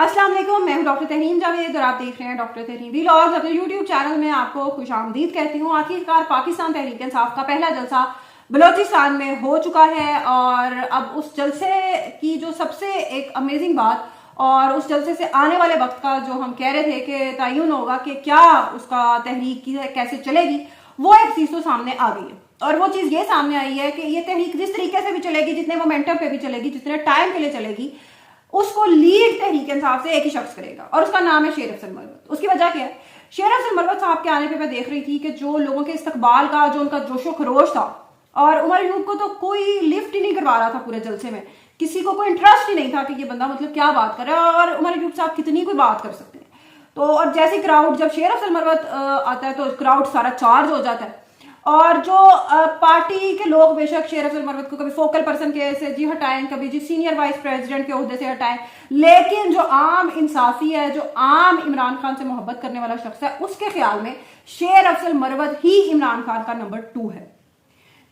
अस्सलाम वालेकुम, मैं हूं डॉक्टर तहरीन जावेद और आप देख रहे हैं डॉक्टर तहरीन व्लॉग्स। अपने यूट्यूब चैनल में आपको खुशामदीद कहती हूँ। आखिरकार पाकिस्तान तहरीक इंसाफ का पहला जलसा बलोचिस्तान में हो चुका है और अब उस जलसे की जो सबसे एक अमेजिंग बात और उस जलसे से आने वाले वक्त का जो हम कह रहे थे कि तयन होगा कि क्या उसका तहरीक कैसे चलेगी, वो एक चीज तो सामने आ गई है। और वो चीज ये सामने आई है कि ये तहरीक जिस तरीके से भी चलेगी, जितने मोमेंटम पे भी चलेगी, जितने टाइम के लिए चलेगी, उसको लीड तहरीक इंसाफ से एक ही शख्स करेगा और उसका नाम है शेर अफजल मरवत। उसकी वजह क्या है? शेर अफजल मरवत साहब के आने पे मैं देख रही थी कि जो लोगों के इस्तकबाल का जो उनका जोशो खरोश था, और उमर अयूब को तो कोई लिफ्ट ही नहीं करवा रहा था पूरे जलसे में, किसी को कोई इंटरेस्ट ही नहीं था कि ये बंदा मतलब क्या बात कर रहा है और उमर अयूब साहब कितनी कोई बात कर सकते हैं। तो और जैसे क्राउड, जब शेर अफजल मरवत आता है तो क्राउड सारा चार्ज हो जाता है और जो पार्टी के लोग बेशक शेर अफजल मरवत को कभी फोकल पर्सन के से जी हटाएं, कभी जी सीनियर वाइस प्रेसिडेंट के ओहदे से हटाएं, लेकिन जो आम इंसाफी है, जो आम इमरान खान से मोहब्बत करने वाला शख्स है, उसके ख्याल में शेर अफजल मरवत ही इमरान खान का नंबर 2 है।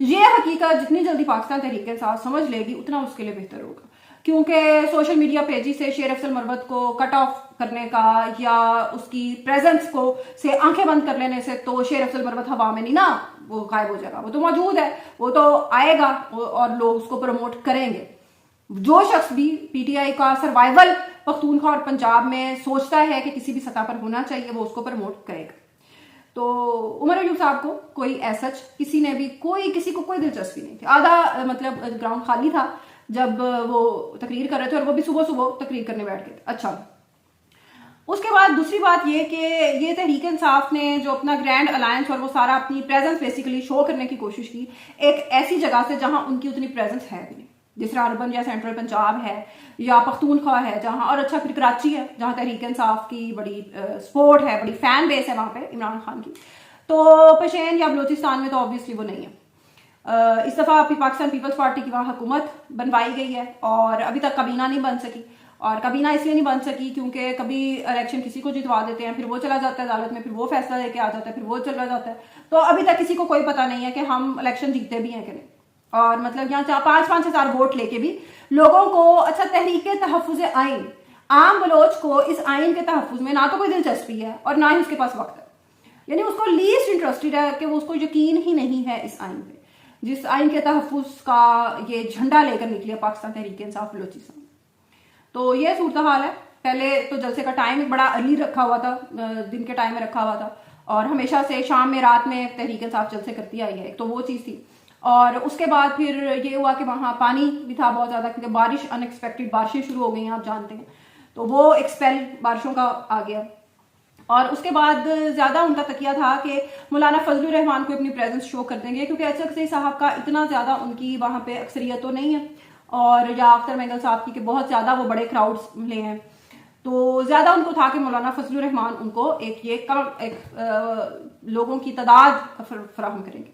ये हकीकत जितनी जल्दी पाकिस्तान तहरीक इंसाफ समझ लेगी उतना उसके लिए बेहतर होगा, क्योंकि सोशल मीडिया पेजी से शेर अफजल मरवत को कट ऑफ करने का या उसकी प्रेजेंस को से आंखें बंद कर लेने से तो शेर अफजल मरवत हवा में नहीं ना वो गायब हो जाएगा। वो तो मौजूद है, वो तो आएगा और लोग उसको प्रमोट करेंगे। जो शख्स भी पीटीआई का सर्वाइवल पख्तूनख्वा और पंजाब में सोचता है कि किसी भी सतह पर होना चाहिए, वो उसको प्रमोट करेगा। तो उमर अयूब साहब को कोई ऐसा किसी ने भी किसी को कोई दिलचस्पी नहीं थी। आधा मतलब ग्राउंड खाली था जब वो तकरीर कर रहे थे और वो भी सुबह सुबह तकरीर करने बैठ गए थे। अच्छा, उसके बाद दूसरी बात ये कि ये तहरीक इंसाफ ने जो अपना ग्रैंड अलायंस और वो सारा अपनी प्रेजेंस बेसिकली शो करने की कोशिश की एक ऐसी जगह से जहां उनकी उतनी प्रेजेंस है भी नहीं, जिस तरह अर्बन या सेंट्रल पंजाब है या पख्तूनख्वा है जहां, और अच्छा फिर कराची है जहां तहरीक इंसाफ की बड़ी सपोर्ट है, बड़ी फैन बेस है वहां पे इमरान खान की। तो पशेन या बलोचिस्तान में तो ऑब्वियसली वो नहीं है। इस दफा पाकिस्तान पीपल्स पार्टी की वहां हुकूमत बनवाई गई है और अभी तक काबीना नहीं बन सकी। और काबीना इसलिए नहीं बन सकी क्योंकि कभी इलेक्शन किसी को जितवा देते हैं, फिर वो चला जाता है अदालत में, फिर वो फैसला लेके आ जाता है, फिर वो चला जाता है। तो अभी तक किसी को कोई पता नहीं है कि हम इलेक्शन जीतते भी हैं कि नहीं। और मतलब यहाँ 5-5 हजार वोट लेके भी लोगों को अच्छा तहरीक तहफ़्फ़ुज़ आइन, आम बलोच को इस आइन के तहफ़्फ़ुज़ में ना तो कोई दिलचस्पी है और ना ही उसके पास वक्त है। यानी उसको लीस्ट इंटरेस्टेड है कि वो उसको यकीन ही नहीं है इस आइन पे, जिस आइन के तहफ़्फ़ुज़ का ये झंडा लेकर निकले पाकिस्तान तहरीक इंसाफ बलोचिस्तान। तो ये सूरत हाल है। पहले तो जलसे का टाइम एक बड़ा अर्ली रखा हुआ था, दिन के टाइम में रखा हुआ था और हमेशा से शाम में रात में तहरीक इंसाफ जलसे करती आई है, तो वो चीज़ थी। और उसके बाद फिर ये हुआ कि वहाँ पानी भी था बहुत ज़्यादा क्योंकि बारिश, अनएक्सपेक्टेड बारिशें शुरू हो गई हैं, आप जानते हैं, तो वो एक स्पेल बारिशों का आ गया। और उसके बाद ज़्यादा उनका तकिया था कि मौलाना फजलुर रहमान को अपनी प्रेजेंस शो कर देंगे क्योंकि अचक साहब का इतना ज़्यादा उनकी वहाँ पे अक्सरियत तो नहीं है, और या अख्तर मेंगल साहब की कि बहुत ज़्यादा वो बड़े क्राउड्स ले हैं, तो ज़्यादा उनको था कि मौलाना फजलुर रहमान उनको लोगों की तादाद फराहम करेंगे।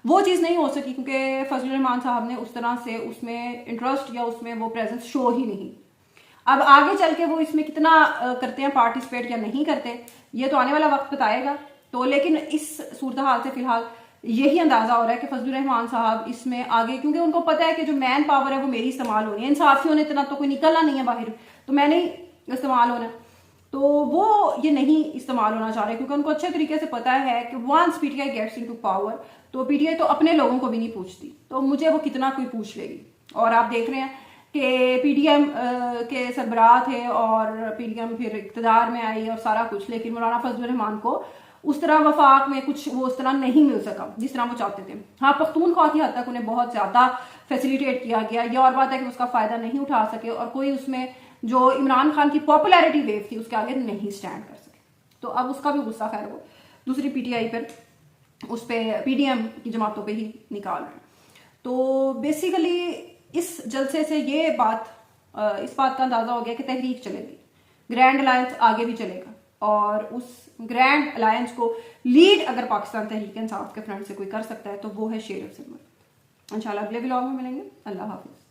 वो चीज़ नहीं हो सकी क्योंकि फजलुर रहमान साहब ने उस तरह से उसमें इंटरेस्ट या उसमें वो प्रेजेंस शो ही नहीं। अब आगे चल के वो इसमें कितना करते हैं पार्टिसिपेट या नहीं करते, ये तो आने वाला वक्त बताएगा। तो लेकिन इस सूरत हाल से फिलहाल यही अंदाजा हो रहा है कि फजलुर रहमान साहब इसमें आगे, क्योंकि उनको पता है कि जो मैन पावर है वो मेरी इस्तेमाल होनी है, इंसाफियों ने इतना तो कोई निकलना नहीं है बाहर, तो मैंने ही इस्तेमाल होना है, तो वो ये नहीं इस्तेमाल होना चाह रहे क्योंकि उनको अच्छे तरीके से पता है कि once PTI gets into power तो पीटीआई तो अपने लोगों को भी नहीं पूछती, तो मुझे वो कितना कोई पूछ लेगी। और आप देख रहे हैं कि पीडीएम के सरबराह थे और पीडीएम फिर इक़्तिदार में आई और सारा कुछ, लेकिन मौलाना फजलुर रहमान को उस तरह वफाक में कुछ वो उस तरह नहीं मिल सका जिस तरह वो चाहते थे। हाँ, पख्तूनख्वा की हद तक उन्हें बहुत ज्यादा फैसिलिटेट किया गया, ये और बात है कि उसका फायदा नहीं उठा सके और कोई उसमें जो इमरान खान की पॉपुलैरिटी वेव थी उसके आगे नहीं स्टैंड कर सके। तो अब उसका भी गुस्सा खैर वो दूसरी पीटीआई पर, उस पर पीडीएम की जमातों पर ही निकाल रहे हैं। तो बेसिकली इस जलसे से ये इस बात का अंदाजा हो गया कि तहरीक चलेगी, ग्रैंड अलायंस आगे भी चलेगा और उस ग्रैंड अलायंस को लीड अगर पाकिस्तान तहरीक इंसाफ के फ्रंट से कोई कर सकता है तो वो है शेर अफजल मरवत। इंशाल्लाह अगले व्लॉग में मिलेंगे। अल्लाह हाफिज।